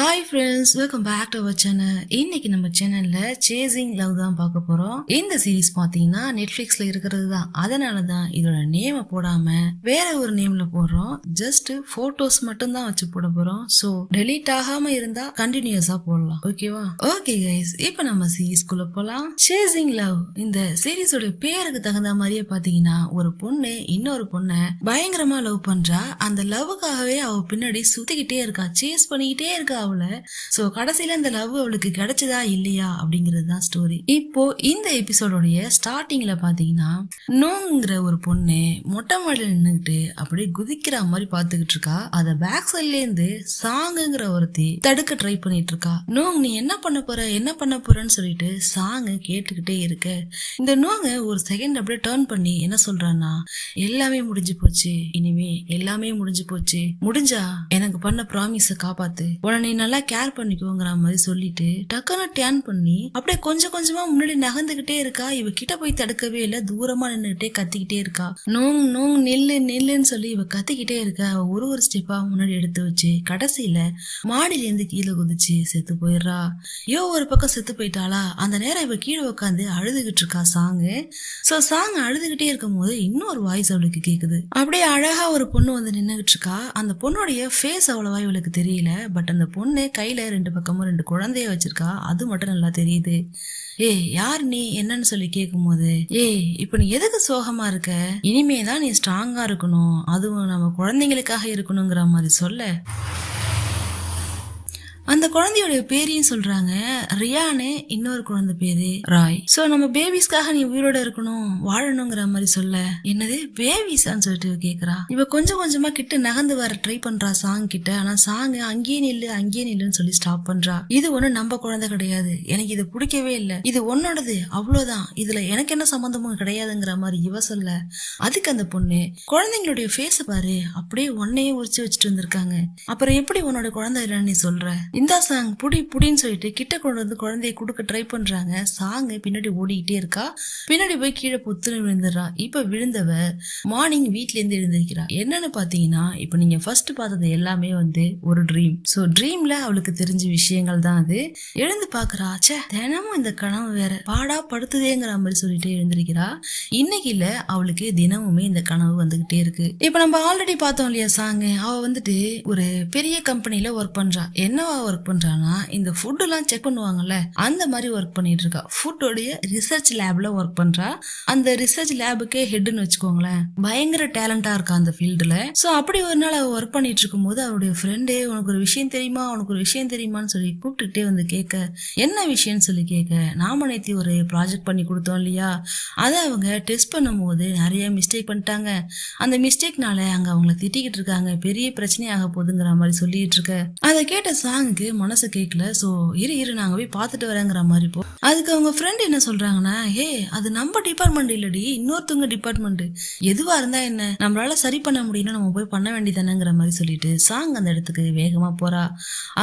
Hi friends, welcome back to our channel. இன்னைக்கு நம்ம சேனல்ல சேசிங் லவ் தான் பார்க்க போறோம். இந்த சீரிஸ் பாத்தீங்கன்னா நெட்ஃபிளிக்ஸ்ல இருக்கிறது தான். அதனால தான் இதோட நேம போடாம வேற ஒரு நேம்ல போடுறோம். ஜஸ்ட் போட்டோஸ் மட்டும் தான் வச்சு போட போறோம். சோ டெலீட் ஆகாம இருந்தா கண்டினியூஸா போடலாம். ஓகேவா? ஓகே கைஸ், இப்போ நம்ம சீரிஸ்குள்ள போலாம். சேசிங் லவ் இந்த சீரிஸோட பேருக்கு தகுந்த மாதிரியே பாத்தீங்கன்னா ஒரு பொண்ணு இன்னொரு பொண்ணை பயங்கரமா லவ் பண்றா. அந்த லவ்வுக்காகவே அவ பின்னாடி சுத்திக்கிட்டே இருக்கா, சேஸ் பண்ணிக்கிட்டே இருக்கா அவளை. சோ கடைசியில இந்த லவ் அவளுக்கு கிடைச்சதா இல்லையா அப்படிங்கிறது தான் ஸ்டோரி. இப்போ இந்த எபிசோடோடைய ஸ்டார்டிங்ல பாத்தீங்கன்னா நோங்கிற ஒரு பொண்ணு மொட்டை மாடியில நின்னுகிட்டு அப்படியே குதிக்கிற மாதிரி பாத்துக்கிட்டு இருக்கா. அத பேக் சைட்ல இருந்து சாங்குங்கிற ஒருத்தி தடுக்க ட்ரை பண்ணிட்டு இருக்கா. நோங், நீ என்ன பண்ண போறன்னு சொல்லிட்டு சாங்கு கேட்டுக்கிட்டே இருக்க. இந்த நோங்க ஒரு செகண்ட் அப்படியே டர்ன் பண்ணி என்ன சொல்றான்னா, எல்லாமே முடிஞ்சு போச்சு, இனிமே எல்லாமே முடிஞ்சு போச்சு, முடிஞ்சா எனக்கு பண்ண ப்ராமிஸ காப்பாத்து, உடனே நல்லா கேர் பண்ணிக்கோங்கிற மாதிரி சொல்லிட்டு டக்குன்னு டேன் பண்ணி அப்படியே கொஞ்சம் கொஞ்சமா முன்னாடி நகர்ந்துகிட்டே இருக்கா. இவ கிட்ட போய் தடுக்கவே இல்ல, தூரமா நின்னுகிட்டே கத்திக்கிட்டே இருக்கா. நோங் நோங் நில்லு நில்லுன்னு சொல்லி இவ கத்திக்கிட்டே இருக்கா. ஒரு ஸ்டெப்பா முன்னாடி எடுத்து வச்சு கடைசியில மாடியில இருந்து கீழே குதிச்சு செத்து போயிடுறா. ஒரு பக்கம் செத்து போயிட்டாளா. அந்த நேரம் இவ கீழே உட்காந்து அழுதுகிட்டு இருக்கா சாங்கு. சோ சாங் அழுதுகிட்டே இருக்கும் போது இன்னொரு வாய்ஸ் அவளுக்கு கேக்குது. அப்படியே அழகா ஒரு பொண்ணு வந்து நின்னுகிட்டு இருக்கா. அந்த பொண்ணுடைய ஃபேஸ் அவ்வளவா இவளுக்கு தெரியல. பட் அந்த பொண்ணு கையில 2 பக்கமும் 2 குழந்தைய வச்சிருக்கா. அது மட்டும் நல்லா தெரியுது. யார் நீ என்னன்னு சொல்லி கேட்கும் போது, இப்ப நீ எதுக்கு சோகமா இருக்க, இனிமேதான் நீ ஸ்ட்ராங்கா இருக்கணும், அதுவும் நம்ம குழந்தைங்களுக்காக இருக்கணுங்கிற மாதிரி சொல்ல அந்த குழந்தையோட பேரையும் சொல்றாங்க. ரியானு, இன்னொரு குழந்தை பேரு ராய். சோ நம்ம பேபிஸ்க்காக நீ உயிரோட இருக்கணும், வாழணுங்கிற மாதிரி சொல்ல, என்னது பேபிஸான்னு சொல்லிட்டு கேக்குறா. இவ கொஞ்சம் கொஞ்சமா கிட்ட நகர்ந்து வர ட்ரை பண்றா சாங் கிட்ட. ஆனா சாங் அங்கேயே நில்லுன்னு சொல்லி ஸ்டாப் பண்றா. இது ஒண்ணு நம்ம குழந்தை கிடையாது, எனக்கு இது பிடிக்கவே இல்லை, இது உன்னோடது, அவ்வளவுதான், இதுல எனக்கு என்ன சம்பந்தமும் கிடையாதுங்கிற மாதிரி இவ சொல்ல, அதுக்கு அந்த பொண்ணு, குழந்தைங்களுடைய ஃபேஸ பாரு, அப்படியே உன்னையே உரிச்சு வச்சுட்டு வந்திருக்காங்க, அப்புறம் எப்படி உன்னோட குழந்தை இல்லைன்னு நீ சொல்ற, இந்த சாங் புடின்னு சொல்லிட்டு கிட்ட கொண்டு வந்து குழந்தைய கொடுக்க ட்ரை பண்றாங்க. சாங்கு பின்னாடி ஓடிக்கிட்டே இருக்கா. பின்னாடி போய் கீழே பொத்துன்னு விழுந்துடுறா. இப்ப விழுந்தவ மார்னிங் வீட்ல இருந்து எழுந்திருக்கிறா. என்னன்னு பாத்தீங்கன்னா, இப்ப நீங்க ஃபர்ஸ்ட் பார்த்தது எல்லாமே வந்து ஒரு ட்ரீம். சோ ட்ரீம்ல அவளுக்கு தெரிஞ்ச விஷயங்கள் தான் அது. எழுந்து பாக்குறா, தினமும் இந்த கனவு வேற பாடா படுத்துதேங்கிற மாதிரி சொல்லிட்டு எழுந்திருக்கிறா. இன்னைக்கு இல்ல, அவளுக்கு தினமுமே இந்த கனவு வந்துகிட்டே இருக்கு. இப்ப நம்ம ஆல்ரெடி பார்த்தோம் இல்லையா சாங்கு, அவ வந்துட்டு ஒரு பெரிய கம்பெனில ஒர்க் பண்றா. என்னவா ஒர்க் பண்றானா, இந்த ஃபுட் எல்லாம் செக் பண்ணுவாங்கல்ல, அந்த மாதிரி ஒர்க் பண்ணிட்டு இருக்கா. ஃபுட்டோடைய ரிசர்ச் லேப்ல ஒர்க் பண்றா. அந்த ரிசர்ச் லேபுக்கே ஹெட்னு வச்சுக்கோங்களேன். பயங்கர டேலண்டா இருக்கா அந்த ஃபீல்டுல. சோ அப்படி ஒரு நாள் அவ ஒர்க் பண்ணிட்டு இருக்கும் போது அவருடைய ஃப்ரெண்டே, உனக்கு ஒரு விஷயம் தெரியுமான்னு சொல்லி கூப்பிட்டுட்டே வந்து கேட்க, என்ன விஷயம்னு சொல்லி கேட்க, நாம நேத்தி ஒரு ப்ராஜெக்ட் பண்ணி கொடுத்தோம் இல்லையா, அதை அவங்க டெஸ்ட் பண்ணும் போது நிறைய மிஸ்டேக் பண்ணிட்டாங்க. அந்த மிஸ்டேக்னால அங்க அவங்களை திட்டிக்கிட்டு இருக்காங்க, பெரிய பிரச்சனையாக போகுதுங்கிற மாதிரி சொல்லிட்டு இருக்க. அதை கேட்ட சாங்குக்கு மனசு கேட்கல. சோ இரு நாங்க போய் பாத்துட்டு வரேங்கிற மாதிரி போ. அதுக்கு அவங்க ஃப்ரெண்ட் என்ன சொல்றாங்கன்னா, அது நம்ம டிபார்ட்மெண்ட் இல்லடி, இன்னொருத்தவங்க டிபார்ட்மெண்ட், எதுவா இருந்தா என்ன, நம்மளால சரி பண்ண முடியும்னா நம்ம போய் பண்ண வேண்டியதானேங்கிற மாதிரி சொல்லிட்டு சாங் அந்த இடத்துக்கு வேகமா போறா.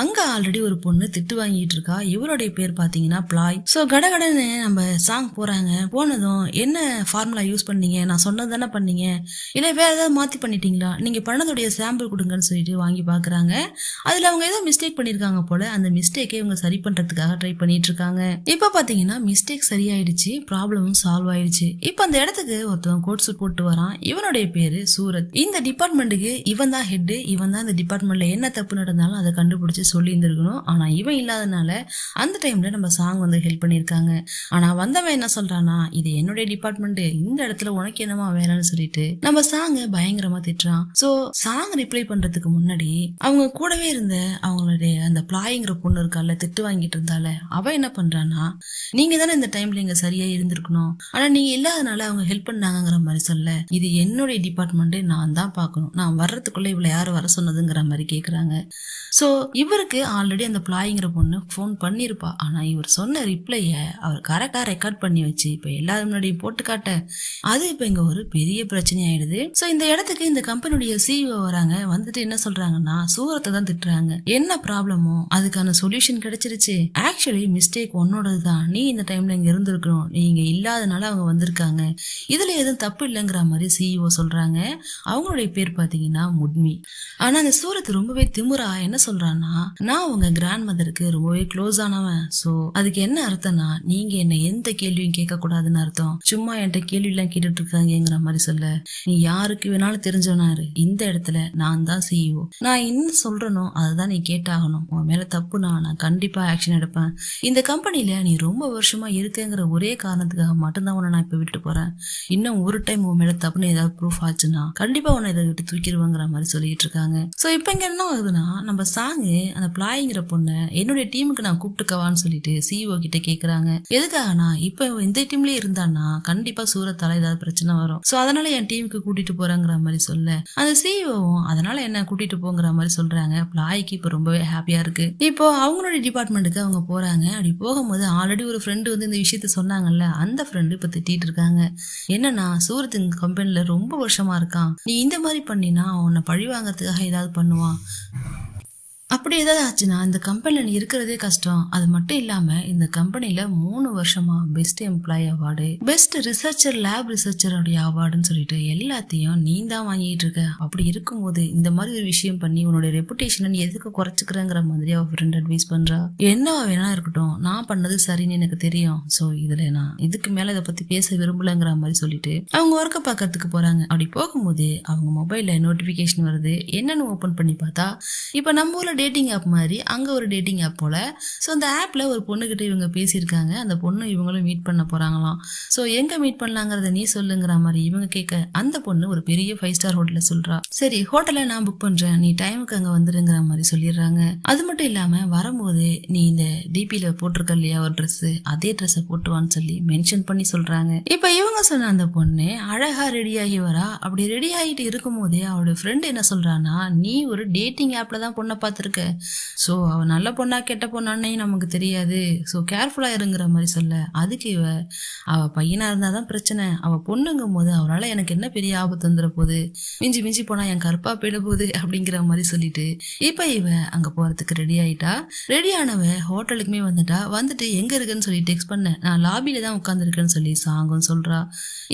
அங்க ஆல்ரெடி ஒரு பொண்ணு திட்டு வாங்கிட்டு இருக்கா. இவருடைய பேர் பாத்தீங்கன்னா பிளாய். சோ கடகடன்னு நம்ம சாங் போறாங்க. போனதும், என்ன ஃபார்முலா யூஸ் பண்ணீங்க, நான் சொன்னது தானே பண்ணீங்க, இல்ல வேற ஏதாவது மாத்தி பண்ணிட்டீங்களா, நீங்க பண்ணதுடைய சாம்பிள் கொடுங்கன்னு சொல்லிட்டு வாங்கி பாக்குறாங்க. அதுல அவங்க ஏதோ மிஸ்டேக் பண்ணிருக்காங்க போல. அந்த மிஸ்டேக்கை இவங்க சரி பண்றதுக்காக ட்ரை பண்ணிட்டு இருக்காங்க. இப்ப பாத்தீங்கன்னா மிஸ்டேக் சரியாயிடுச்சு, ப்ராப்ளமும் சால்வ் ஆயிடுச்சு. இப்ப அந்த இடத்துக்கு ஒருத்தவன் கோட் சூட் போட்டு வரான். இவனுடைய பேரு சூரத். இந்த டிபார்ட்மெண்ட்டுக்கு இவன் தான் ஹெட். இவன் தான் இந்த டிபார்ட்மெண்ட்ல என்ன தப்பு நடந்தாலும் அதை கண்டுபிடிச்சு சொல்லி இருந்திருக்கணும். ஆனா இவன் இல்லாதனால அந்த டைம்ல நம்ம சாங் வந்து ஹெல்ப் பண்ணிருக்காங்க. ஆனா வந்தவன் என்ன சொல்றானா, இது என்னுடைய டிபார்ட்மெண்ட், இந்த இடத்துல உனக்கு என்னமா வேலைன்னு சொல்லிட்டு நம்ம சாங்க பயங்கரமா திட்டுறான். சோ சாங் ரிப்ளை பண்றதுக்கு முன்னாடி அவங்க கூடவே இருந்த அவங்களுடைய அந்த பிளாய்ங்கிற பொண்ணு இருக்கால, திட்டு வாங்கிட்டு இருந்தால, அவ என்ன பண்றான்னா, நீங்க தானே இந்த டைம்ல இங்க சரியா இருந்திருக்கணும், ஆனா நீங்க இல்லாதனால அவங்க ஹெல்ப் பண்ணாங்கிற மாதிரி சொல்ல, இது என்னுடைய டிபார்ட்மெண்ட், நான் தான் பாக்கணும், நான் வர்றதுக்குள்ள இவ்வளவு யாரு வர சொன்னதுங்கிற மாதிரி கேக்குறாங்க. சோ இவருக்கு ஆல்ரெடி அந்த பிளாய்ங்கிற பொண்ணு போன் பண்ணிருப்பா. ஆனா இவர் சொன்ன ரிப்ளைய அவர் கரெக்டா ரெக்கார்ட் பண்ணி வச்சு இப்ப எல்லாரும் முன்னாடியும் போட்டு காட்ட, அது இப்ப இங்க ஒரு பெரிய பிரச்சனை ஆயிடுது. சோ இந்த இடத்துக்கு இந்த கம்பெனியுடைய சிஇஓ வராங்க. வந்துட்டு என்ன சொல்றாங்கன்னா, சூரத்தை தான் திட்டுறாங்க. என்ன ப்ராப்ளம், அப்புறமும் அதுக்கான சொல்யூஷன் கிடைச்சிருச்சு. ஆக்சுவலி மிஸ்டேக் உன்னோடது தான், நீ இந்த டைம்ல இங்க இருந்திருக்கணும், நீங்க இல்லாதனால அவங்க வந்திருக்காங்க, இதுல எதுவும் தப்பு இல்லைங்கிற மாதிரி சிஇஓ சொல்றாங்க. அவங்களுடைய பேர் பாத்தீங்கன்னா முட்மி. ஆனா அந்த சூரத் ரொம்பவே திமுறா என்ன சொல்றான்னா, நான் உங்க கிராண்ட் மதருக்கு ரொம்பவே க்ளோஸ் ஆனவன். சோ அதுக்கு என்ன அர்த்தம்னா, நீங்க என்ன எந்த கேள்வியும் கேட்க கூடாதுன்னு அர்த்தம். சும்மா என்கிட்ட கேள்வி எல்லாம் கேட்டுட்டு இருக்காங்கிற மாதிரி சொல்ல, நீ யாருக்கு வேணாலும் தெரிஞ்சவனாரு, இந்த இடத்துல நான் தான் சிஇஓ, நான் என்ன சொல்றனோ அதுதான் நீ கேட்டாகணும், உன் மேல தப்புனா நான் கண்டிப்பா ஆக்ஷன் எடுப்பேன். இந்த கம்பெனில நீ ரொம்ப வருஷமா இருக்கங்கிற ஒரே காரணத்துக்காக மட்டும்தான் உன்னை நான் இப்ப விட்டு போறேன். இன்னும் ஒரு டைம் உன் மேல தப்புன்னு ஏதாவது ப்ரூஃப் ஆச்சுன்னா கண்டிப்பா உன்னை இதை விட்டு தூக்கிடுவேங்கிற மாதிரி சொல்லிட்டு இருக்காங்க. சோ இப்ப இங்க என்ன ஆகுதுன்னா, நம்ம சாங்கு அந்த பிளாய்ங்கிற பொண்ணை என்னுடைய டீமுக்கு நான் கூப்பிட்டுக்கவான்னு சொல்லிட்டு சிஇஓ கிட்ட கேக்குறாங்க. எதுக்காகனா, இப்ப இந்த டீம்லயே இருந்தான்னா கண்டிப்பா சூரத்தால ஏதாவது பிரச்சனை வரும், சோ அதனால என் டீமுக்கு கூட்டிட்டு போறேங்கிற மாதிரி சொல்ல, அந்த சிஇஓவும் அதனால என்ன கூட்டிட்டு போங்கிற மாதிரி சொல்றாங்க. பிளாய்க்கு இப்ப ரொம்பவே ஹாப்பியா இருக்கு. இப்போ அவங்களுடைய டிபார்ட்மெண்ட்டுக்கு அவங்க போறாங்க. அப்படி போகும்போது ஆல்ரெடி ஒரு ஃப்ரெண்டு வந்து இந்த விஷயத்த சொன்னாங்கல்ல, அந்த ஃப்ரெண்டு இப்ப திட்டிட்டு இருக்காங்க. என்னன்னா, சூரத் கம்பெனில ரொம்ப வருஷமா இருக்கான், நீ இந்த மாதிரி பண்ணினா உன்னை பழி வாங்கறதுக்காக ஏதாவது பண்ணுவான், அப்படி ஏதாவது ஆச்சுன்னா இந்த கம்பெனில நீ இருக்கிறதே கஷ்டம். அது மட்டும் இல்லாம இந்த கம்பெனில 3 வருஷமா best employee award, best researcher, lab researcher அவார்டுன்னு சொல்லிட்டு எல்லாத்தையும் நீ தான் வாங்கிட்டு இருக்க. அப்படி இருக்கும்போது இந்த மாதிரி ஒரு விஷயம் பண்ணி உன்னோட ரெப்புடேஷனை நீ எதுக்கு குறைச்சிக்கிறங்கிற மாதிரி அவ ஃப்ரெண்ட் அட்வைஸ் பண்றா. என்னவா வேணா இருக்கட்டும், நான் பண்ணது சரின்னு எனக்கு தெரியும், சோ இதுல நான் இதுக்கு மேல இதை பத்தி பேச விரும்பலங்கிற மாதிரி சொல்லிட்டு அவங்க ஒர்க்க பாக்கிறதுக்கு போறாங்க. அப்படி போகும்போது அவங்க மொபைல்ல நோட்டிபிகேஷன் வருது. என்னன்னு ஓபன் பண்ணி பார்த்தா, இப்ப நம்ம ஊர்ல டேட்டிங் ஆப் மாதிரி அங்க ஒரு டேட்டிங் ஆப் போல. ஸோ அந்த ஆப்ல ஒரு பொண்ணுகிட்ட இவங்க பேசியிருக்காங்க. அந்த பொண்ணு இவங்களும் மீட் பண்ண போறாங்களாம். ஸோ எங்க மீட் பண்ணலாங்கிறத நீ சொல்லுங்கிற மாதிரி இவங்க கேட்க, அந்த பொண்ணு ஒரு பெரிய 5 ஸ்டார் ஹோட்டல்ல சொல்றா. சரி, ஹோட்டலை நான் புக் பண்றேன், நீ டைமுக்கு அங்க வந்துருங்கிற மாதிரி சொல்லிடுறாங்க. அது மட்டும் இல்லாம வரும்போது நீ இந்த டிபில போட்டிருக்க இல்லையா ஒரு ட்ரெஸ், அதே ட்ரெஸ்ஸை போட்டுவான்னு சொல்லி மென்ஷன் பண்ணி சொல்றாங்க. இப்ப இவங்க சொன்ன அந்த பொண்ணு அழகா ரெடி ஆகி வரா. அப்படி ரெடி ஆகிட்டு இருக்கும் போதே அவளோட ஃப்ரெண்ட் என்ன சொல்றான்னா, நீ ஒரு டேட்டிங் ஆப்ல தான் பொண்ணை பார்த்துருக்க, சோ அவ நல்ல பொண்ணா கெட்ட பொண்ணானே நமக்கு தெரியாது, சோ கேர்ஃபுல்லா இருங்கிற மாதிரி சொல்ல, அதுக்கு அவ பையனா இருந்தாதான் பிரச்சனை, அவ பொண்ணுங்கும் போது அவளால எனக்கு என்ன பெரிய ஆபத்து வந்துட போகுது, மிஞ்சி மிஞ்சி போனா என் கற்பா போயிட போகுது அப்படிங்கிற மாதிரி சொல்லிட்டு இப்ப அங்க போறதுக்கு ரெடி ஆயிட்டா. ரெடி ஆனவ ஹோட்டலுக்குமே வந்துட்டு எங்க இருக்குன்னு சொல்லி டெக்ஸ்ட் பண்ண, நான் லாபியில தான் உட்காந்துருக்கேன்னு சொல்லி சாங்கும் சொல்றா.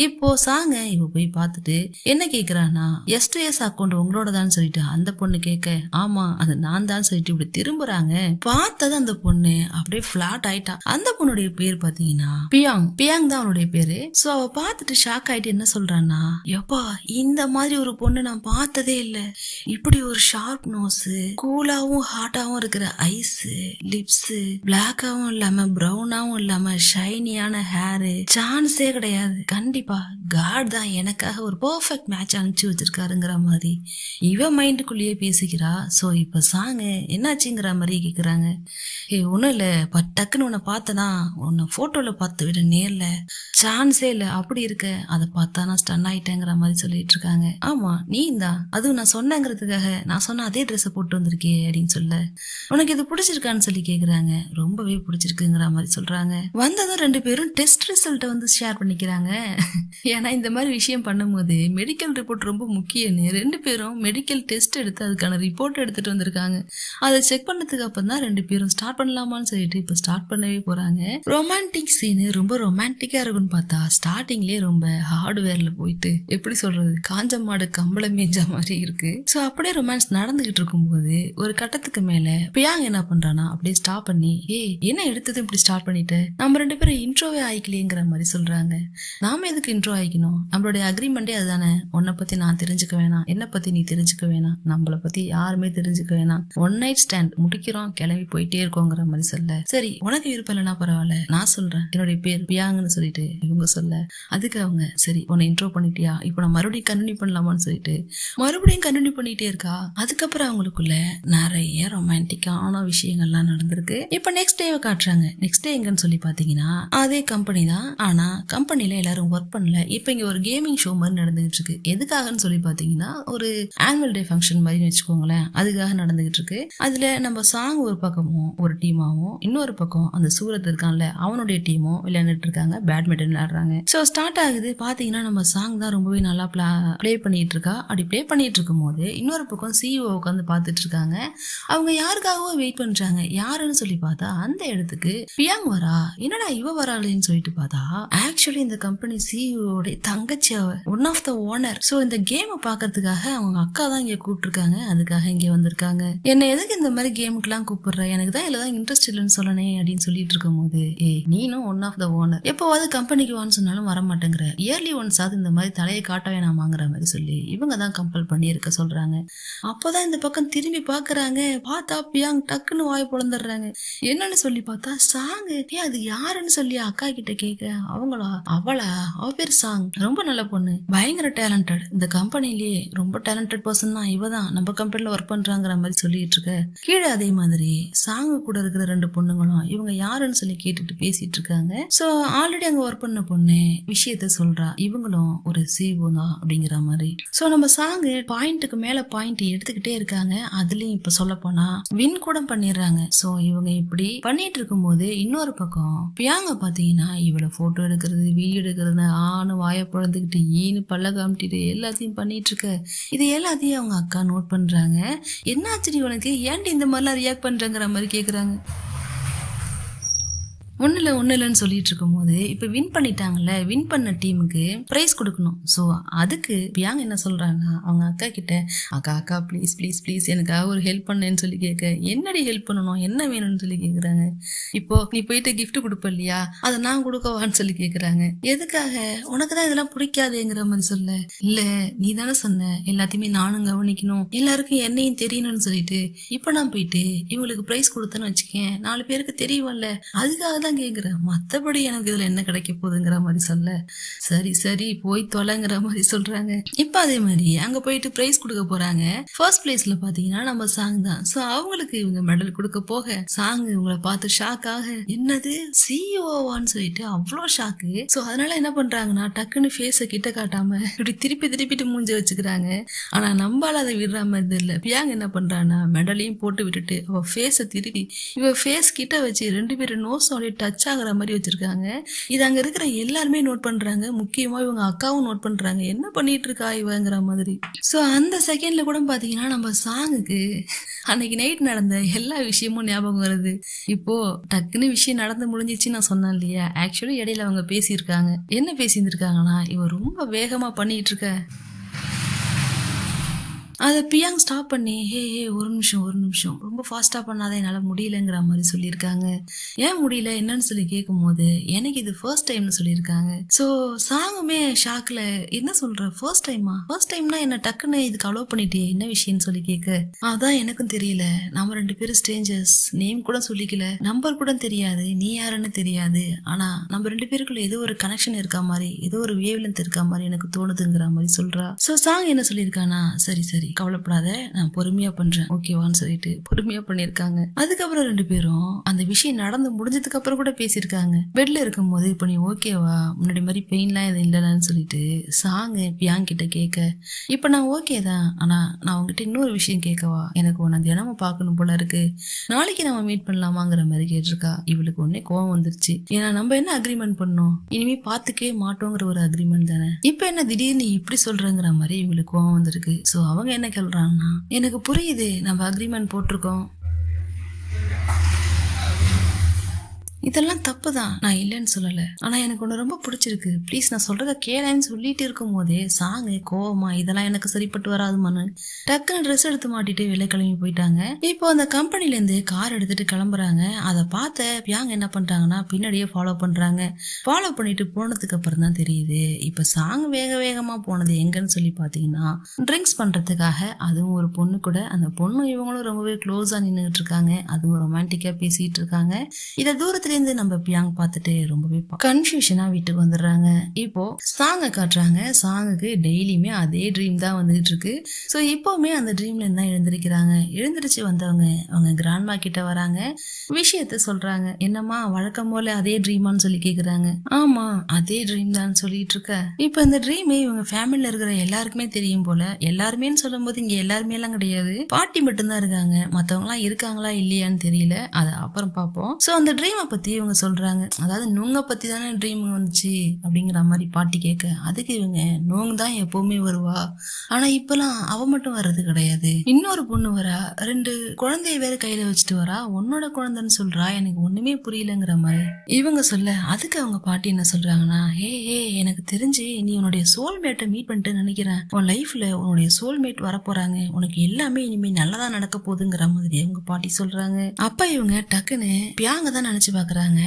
இப்போ சாங்க இவ போய் பார்த்துட்டு என்ன கேக்குறான்னா, எஸ்டிஎஸ் அக்கௌண்ட் உங்களோட தான் சொல்லிட்டு அந்த பொண்ணு கேட்க, ஆமா அது நான் தான் சொல்லிட்டு இப்படி திரும்புறாங்க. பார்த்தது அந்த பொண்ணு அப்படியே பிளாட் ஆயிட்டா. அந்த பொண்ணுடைய பேர் பாத்தீங்கன்னா பியாங் தான் அவனுடைய பேரு. சோ அவ பார்த்துட்டு ஷாக் ஆயிட்டு என்ன சொல்றான்னா, எப்பா இந்த மாதிரி ஒரு பொண்ணு நான் பார்த்ததே இல்ல, இப்படி ஒரு ஷார்ப் நோஸ், கூலாவும் ஹாட்டாவும் இருக்கிற ஐஸ், லிப்ஸ் பிளாக்காவும் இல்லாம பிரவுனாவும் இல்லாம ஷைனியான ஹேரு, சான்ஸே கிடையாது, கண்டிப்பா காட் தான் எனக்காக ஒரு பெர்ஃபெக்ட் மேட்ச் அனுப்பிச்சு வச்சிருக்காருங்கிற மாதிரி இவ மைண்டுக்குள்ளேயே பேசிக்கிறா. சோ இப்ப சாங்க என்னாச்சுங்கிற மாதிரி கேக்குறாங்க. ஒன்னும் இல்ல, டக்குன்னு உன்னை பார்த்தனா, உன்னை போட்டோல பார்த்து விட நேர்ல சான்ஸே இல்ல, அப்படி இருக்க, அதை பார்த்தா நான் ஸ்டன் ஆயிட்டேங்கிற மாதிரி சொல்லிட்டு இருக்காங்க. ஆமா நீ தான், அதுவும் நான் சொன்னங்கிறதுக்காக நான் சொன்ன அதே ட்ரெஸ் போட்டு வந்திருக்கே அப்படின்னு சொல்ல, உனக்கு இது பிடிச்சிருக்கான்னு சொல்லி கேக்குறாங்க. ரொம்பவே பிடிச்சிருக்குங்கிற மாதிரி சொல்றாங்க. வந்ததும் 2 பேரும் டெஸ்ட் ரிசல்ட்டை வந்து ஷேர் பண்ணிக்கிறாங்க. ஏன்னா இந்த மாதிரி விஷயம் பண்ணும்போது மெடிக்கல் ரிப்போர்ட் ரொம்ப முக்கியம்னு 2 பேரும் மெடிக்கல் டெஸ்ட் எடுத்து அதுக்கான ரிப்போர்ட் எடுத்துட்டு வந்திருக்காங்க. அதை செக் பண்ணதுக்கு அப்புறம் தான் 2 பேரும் ஸ்டார்ட் பண்ணலாமான்னு சொல்லிட்டு இப்ப ஸ்டார்ட் பண்ணவே போறாங்க. ரொமான்டிக் சீனு ரொம்ப ரொமான்டிக்கா இருக்குன்னு பார்த்தா ஸ்டார்டிங்லயே ரொம்ப ஹார்ட்வேர்ல போயிட்டு எப்படி சொல்றது, காஞ்ச மாடு கம்பளம் மேஞ்ச மாதிரி இருக்கு. சோ அப்படியே ரொமான்ஸ் நடந்துகிட்டு இருக்கும் போது ஒரு கட்டத்துக்கு மேல பியாங் என்ன பண்றானா அப்படியே ஸ்டாப் பண்ணி, என்ன எடுத்தது இப்படி ஸ்டார்ட் பண்ணிட்டு, நம்ம 2 பேரும் இன்ட்ரோவே ஆயிக்கலையேங்கிற மாதிரி சொல்றாங்க. நாம எதுக்கு இன்ட்ரோ ஆயிக்கணும், நம்மளுடைய அக்ரிமெண்டே அதுதானே, உன்னை பத்தி நான் தெரிஞ்சுக்க வேணாம், என்ன பத்தி நீ தெரிஞ்சுக்க வேணாம், நம்மளை பத்தி யாருமே தெரிஞ்சுக்க வேணாம், ஒன் நைட் ஸ்டாண்ட் முடிக்கிறோம், கிளம்பி போயிட்டே இருக்கோங்கிற மாதிரி சொல்ல, சரி உனக்கு விருப்பம் இல்லைன்னா பரவாயில்ல, நான் சொல்றேன் என்னுடைய பேர் பியாங்னு சொல்லிட்டு இவங்க சொல்ல, அதுக்கு அவங்க சரி உன்னை இன்ட்ரோ பண்ணிட்டியா, இப்போ நான் மறுபடியும் கண்டினியூ பண்ணலாமான்னு சொல்லிட்டு மறுபடியும் கண்டினியூ பண்ணிட்டே இருக்கா. அதுக்கப்புறம் அவங்களுக்குள்ள நிறைய ரொமான்டிக்கான விஷயங்கள்லாம் நடந்திருக்கு. இப்ப நெக்ஸ்ட் டே காட்டுறாங்க. நெக்ஸ்ட் டே எங்கன்னு சொல்லி பாத்தீங்கன்னா அதே கம்பெனி தான், ஆனா கம்பெனில எல்லாரும் ஒர்க் பண்ணல. இப்ப இங்க ஒரு கேமிங் ஷோ மாதிரி நடந்துகிட்டு இருக்கு. எதுக்காகன்னு சொல்லி பாத்தீங்கன்னா ஒரு ஆனுவல் டே ஃபங்க்ஷன் மாதிரி வச்சுக்கோங்களேன், அதுக்காக நடந்துகிட்டு போயிட்டு இருக்கு. அதுல நம்ம சாங் ஒரு பக்கமும் ஒரு டீமாவும், இன்னொரு பக்கம் அந்த சூரத் இருக்கான்ல அவனுடைய டீமும் விளையாண்டுட்டு இருக்காங்க, பேட்மிண்டன் விளையாடுறாங்க. சோ ஸ்டார்ட் ஆகுது. பாத்தீங்கன்னா நம்ம சாங் தான் ரொம்பவே நல்லா ப்ளே பண்ணிட்டு இருக்கா. அப்படி ப்ளே பண்ணிட்டு இருக்கும் போது இன்னொரு பக்கம் சிஇஓ உட்காந்து பார்த்துட்டு இருக்காங்க. அவங்க யாருக்காகவோ வெயிட் பண்றாங்க. யாருன்னு சொல்லி பார்த்தா அந்த இடத்துக்கு பியாங் வரா. என்னடா இவ வராளேன்னு சொல்லிட்டு பார்த்தா ஆக்சுவலி இந்த கம்பெனி சிஇஓட தங்கச்சி, one of the owner. So இந்த கேம் பாக்குறதுக்காக அவங்க அக்கா தான் இங்க கூப்பிட்டுருக்காங்க. அதுக்காக இங்க வந்திருக்காங்க. என்ன எதுக்கு இந்த மாதிரி கேமுக்கு எல்லாம் கூப்பிடுற, எனக்கு தான் இதுலதான் இன்ட்ரெஸ்ட் இல்லைன்னு சொல்லனே அப்படின்னு சொல்லிட்டு இருக்கும் போது, நீனும் ஒன் ஆஃப் த ஓனர், எப்போவாது கம்பெனிக்கு வான்னு சொன்னாலும் வர மாட்டேங்கிற, இயர்லி ஒன்ஸ் ஆகுது இந்த மாதிரி தலையை காட்ட வேணாமாங்கிற மாதிரி சொல்லி இவங்க தான் கம்பல் பண்ணி இருக்க சொல்றாங்க. அப்போதான் இந்த பக்கம் திரும்பி பாக்குறாங்க. பார்த்தா பியாங் டக்குன்னு வாய் பொழந்துடுறாங்க. என்னன்னு சொல்லி பார்த்தா சாங். அது யாருன்னு சொல்லி அக்கா கிட்ட கேட்க, அவளா, அவ பேர் சாங், ரொம்ப நல்ல பொண்ணு, பயங்கர டேலண்டட், இந்த கம்பெனிலேயே ரொம்ப டேலண்டட் பர்சன் தான் இவ தான், நம்ம கம்பெனில ஒர்க் பண்றாங்கிற மாதிரி சொல்லிட்டு இருக்க. கீழே அதே மாதிரி சாங் கூட இருக்கிற 2 பொண்ணுங்களும் இவங்க யாருன்னு சொல்லி கேட்டுட்டு பேசிட்டு இருக்காங்க. சோ ஆல்ரெடி அங்க ஒர்க் பண்ண பொண்ணு விஷயத்த சொல்றா, இவங்களும் ஒரு சிஓ தான் அப்படிங்கிற மாதிரி. சோ நம்ம சாங் பாயிண்ட்டுக்கு மேல பாயிண்ட் எடுத்துக்கிட்டே இருக்காங்க. அதுலயும் இப்ப சொல்ல போனா வின் கூட பண்ணிடுறாங்க. சோ இவங்க இப்படி பண்ணிட்டு இருக்கும் போது இன்னொரு பக்கம் பியாங்க பாத்தீங்கன்னா இவளை போட்டோ எடுக்கிறது, வீடியோ எடுக்கிறது, ஆணு வாய பொழந்துக்கிட்டு ஈனு பல்ல காமிட்டு எல்லாத்தையும் பண்ணிட்டு இருக்க. இது எல்லாத்தையும் அவங்க அக்கா நோட் பண்றாங்க. என்னாச்சு உனக்கு, ஏன்டி இந்த மாதிரிலாம் ரியாக்ட் பண்றங்கிற மாதிரி கேக்குறாங்க. ஒண்ணு இல்லைன்னு சொல்லிட்டு இருக்கும் போது இப்ப வின் பண்ணிட்டாங்கல்ல, வின் பண்ண டீமுக்கு பிரைஸ் கொடுக்கணும். சோ அதுக்கு பியாங் என்ன சொல்றாங்கன்னா அவங்க அக்கா கிட்ட, அக்கா ப்ளீஸ் ப்ளீஸ் ப்ளீஸ் எனக்காக ஒரு ஹெல்ப் பண்ணேன்னு சொல்லி கேட்க, என்னடி ஹெல்ப் பண்ணணும், என்ன வேணும்னு சொல்லி கேக்குறாங்க. இப்போ நீ போயிட்டு கிஃப்ட் கொடுப்ப இல்லையா, அதை நான் கொடுக்கவான்னு சொல்லி கேக்குறாங்க. எதுக்காக, உனக்குதான் இதெல்லாம் பிடிக்காதுங்கிற மாதிரி சொல்ல. இல்ல நீ தானே சொன்ன எல்லாத்தையுமே நானும் கவனிக்கணும், எல்லாருக்கும் என்னையும் தெரியணும்னு சொல்லிட்டு, இப்ப நான் போயிட்டு இவங்களுக்கு பிரைஸ் கொடுத்தேன்னு வச்சுக்கேன், 4 பேருக்கு தெரியும்ல, அதுக்காக தான் கேக்குறேன், மத்தபடி எனக்கு இதுல என்ன கிடைக்க போகுதுங்கிற மாதிரி சொல்ல. சரி போய் தொலைங்கிற மாதிரி சொல்றாங்க. இப்ப அதே மாதிரி அங்க போயிட்டு பிரைஸ் கொடுக்க போறாங்க. ஃபர்ஸ்ட் பிளேஸ்ல பாத்தீங்கன்னா நம்ம சாங் தான். சோ அவங்களுக்கு இவங்க மெடல் கொடுக்க போக சாங் இவங்களை பார்த்து ஷாக் ஆக, என்னது சிஇஓவான்னு சொல்லிட்டு அவ்வளோ ஷாக்கு. சோ அதனால என்ன பண்றாங்கன்னா டக்குன்னு ஃபேஸ கிட்ட காட்டாம இப்படி திருப்பிட்டு மூஞ்ச வச்சுக்கிறாங்க. ஆனா நம்பால அதை விடுற மாதிரி இல்ல. பியாங் என்ன பண்றான்னா மெடலையும் போட்டு விட்டுட்டு அவ ஃபேஸ திருப்பி இவ ஃபேஸ் கிட்ட வச்சு 2 பேரும் நோஸ் டச் ஆகுற மாதிரி வச்சிருக்காங்க. இது அங்க இருக்கிற எல்லாருமே நோட் பண்றாங்க. முக்கியமா இவங்க அக்காவும் நோட் பண்றாங்க, என்ன பண்ணிட்டு இருக்கா இவங்கிற மாதிரி. சோ அந்த செகண்ட்ல கூட பாத்தீங்கன்னா நம்ம சாங்குக்கு அன்னைக்கு நைட் நடந்த எல்லா விஷயமும் ஞாபகம் வருது. இப்போ டக்குன்னு விஷயம் நடந்து முடிஞ்சிச்சு நான் சொன்னேன் இல்லையா, ஆக்சுவலி இடையில அவங்க பேசியிருக்காங்க. என்ன பேசியிருந்திருக்காங்கன்னா, இவ ரொம்ப வேகமா பண்ணிட்டு இருக்க. அதை பியாங் ஸ்டாப் பண்ணி, ஹே ஒரு நிமிஷம் ரொம்ப ஃபாஸ்டா பண்ணாத, என்னால முடியலங்கிற மாதிரி சொல்லியிருக்காங்க. ஏன் முடியல என்னன்னு சொல்லி கேட்கும் போது எனக்கு இது ஃபர்ஸ்ட் டைம்னு சொல்லியிருக்காங்க. சோ சாங்குமே ஷாக்ல, என்ன சொல்ற ஃபர்ஸ்ட் டைம்னா என்ன டக்குன்னு இதுக்கு அலோவ் பண்ணிட்டியே, என்ன விஷயம்னு சொல்லி கேட்க, அதான் எனக்கும் தெரியல, நம்ம 2 பேரும் ஸ்ட்ரேஞ்சர்ஸ், நேம் கூட சொல்லிக்கல, நம்பர் கூட தெரியாது, நீ யாருன்னு தெரியாது, ஆனா நம்ம 2 பேருக்குள்ள ஏதோ ஒரு கனெக்ஷன் இருக்கா மாதிரி, ஏதோ ஒரு வேவ் லென்த் இருக்கா மாதிரி எனக்கு தோணுதுங்கிற மாதிரி சொல்றா. சோ சாங் என்ன சொல்லியிருக்கானா, சரி கவலைப்படாத, நான் பொறுமையா பண்றேன் ஓகேவான்னு சொல்லிட்டு பொறுமையா பண்ணிருக்காங்க. அதுக்கப்புறம் 2 பேரும் அந்த விஷயம் நடந்து முடிஞ்சதுக்கு அப்புறம் கூட பேசியிருக்காங்க. பெட்ல இருக்கும் போது, இப்ப நீ ஓகேவா, முன்னாடி மாதிரி பெயின்லாம் எதுவும் இல்லைன்னு சொல்லிட்டு சாங் பியாங் கிட்ட கேட்க, இப்ப நான் ஓகே தான், ஆனா நான் உங்ககிட்ட இன்னொரு விஷயம் கேட்கவா, எனக்கு உன்னை தினமும் பார்க்கணும் போல இருக்கு, நாளைக்கு நம்ம மீட் பண்ணலாமாங்கிற மாதிரி கேட்டிருக்கா. இவளுக்கு உடனே கோவம் வந்துருச்சு. ஏன்னா நம்ம என்ன அக்ரிமெண்ட் பண்ணோம், இனிமே பாத்துக்கவே மாட்டோங்கிற ஒரு அக்ரிமெண்ட் தானே, இப்ப என்ன திடீர்னு இப்படி சொல்றங்கிற மாதிரி இவளுக்கு கோவம் வந்திருக்கு. சோ அவங்க என்ன சொல்றாங்கன்னா, எனக்கு புரியுது நம்ம அக்ரிமெண்ட் போட்டிருக்கோம், இதெல்லாம் தப்பு தான், நான் இல்லைன்னு சொல்லல, ஆனா எனக்கு ஒண்ணு ரொம்ப பிடிச்சிருக்கு, ப்ளீஸ் நான் சொல்றத கேளன்னு சொல்லிட்டு இருக்கும் போதே சாங் கோவமா, இதெல்லாம் எனக்கு சரிப்பட்டு வராதுமான்னு டக்குன்னு ட்ரெஸ் எடுத்து மாட்டிட்டு வெளில கிளம்பி போயிட்டாங்க. இப்போ அந்த கம்பெனில இருந்து கார் எடுத்துட்டு கிளம்புறாங்க. அதை பார்த்த பியாங் என்ன பண்றாங்கன்னா பின்னாடியே ஃபாலோ பண்றாங்க. ஃபாலோ பண்ணிட்டு போனதுக்கு அப்புறம் தான் தெரியுது, இப்ப சாங் வேகமா போனது எங்கன்னு சொல்லி பாத்தீங்கன்னா ட்ரிங்க்ஸ் பண்றதுக்காக. அதுவும் ஒரு பொண்ணு கூட, அந்த பொண்ணு இவங்களும் ரொம்பவே க்ளோஸா நின்றுட்டு இருக்காங்க. அதுவும் ரொமான்டிக்கா பேசிட்டு இருக்காங்க. இதை தூரத்துல இருந்து நம்ம பியாங் பார்த்துட்டு ரொம்பவே கன்ஃபியூஷனா வீட்டுக்கு வந்துடுறாங்க. இப்போ சாங்க காட்டுறாங்க. சாங்குக்கு டெய்லியுமே அதே ட்ரீம் தான் வந்துட்டு இருக்கு. ஸோ இப்போவுமே அந்த ட்ரீம்ல இருந்து தான் எழுந்திருக்கிறாங்க. எழுந்திருச்சு வந்தவங்க அவங்க கிராண்ட்மா கிட்ட வராங்க. விஷயத்த சொல்றாங்க. என்னம்மா வழக்கம் போல அதே ட்ரீமான்னு சொல்லி கேக்குறாங்க. ஆமா அதே ட்ரீம் தான் சொல்லிட்டு இருக்க. இப்ப இந்த ட்ரீமே இவங்க ஃபேமிலில இருக்கிற எல்லாருக்குமே தெரியும் போல. எல்லாருமேன்னு சொல்லும் போது இங்க எல்லாருமே எல்லாம் கிடையாது, பாட்டி மட்டும்தான் இருக்காங்க. மத்தவங்க எல்லாம் இருக்காங்களா இல்லையான்னு தெரியல, அத அப்புறம் பார்ப்போம். சோ அந்த ட்ரீமை பத்தி இவங்க சொல்றாங்க. அதாவது நுங்க பத்தி தானே ட்ரீம் வந்துச்சு அப்படிங்கிற மாதிரி பாட்டி கேட்க, அதுக்கு இவங்க நோங்க தான் எப்பவுமே வருவா, ஆனா இப்பெல்லாம் அவ மட்டும் வர்றது கிடையாது, இன்னொரு பொண்ணு வரா, 2 குழந்தைய வேற கையில வச்சுட்டு வரா, உன்னோட குழந்தைன்னு சொல்றா, எனக்கு ஒண்ணுமே புரியலங்கிற மாதிரி இவங்க சொல்ல, அதுக்கு அவங்க பாட்டி என்ன சொல்றாங்கன்னா, ஏ எனக்கு தெரிஞ்சு நீ உன்னுடைய சோல்மேட்டை மீட் பண்ணிட்டு நினைக்கிறேன். உன் லைஃப்ல உன்னுடைய சோல்மேட் வரப்போறாங்க, உனக்கு எல்லாமே இனிமே நல்லதா நடக்க போகுதுங்கிற மாதிரி அவங்க பாட்டி சொல்றாங்க. அப்ப இவங்க டக்குன்னு பியாங்க தான் நினைச்சு பாக்குறாங்க.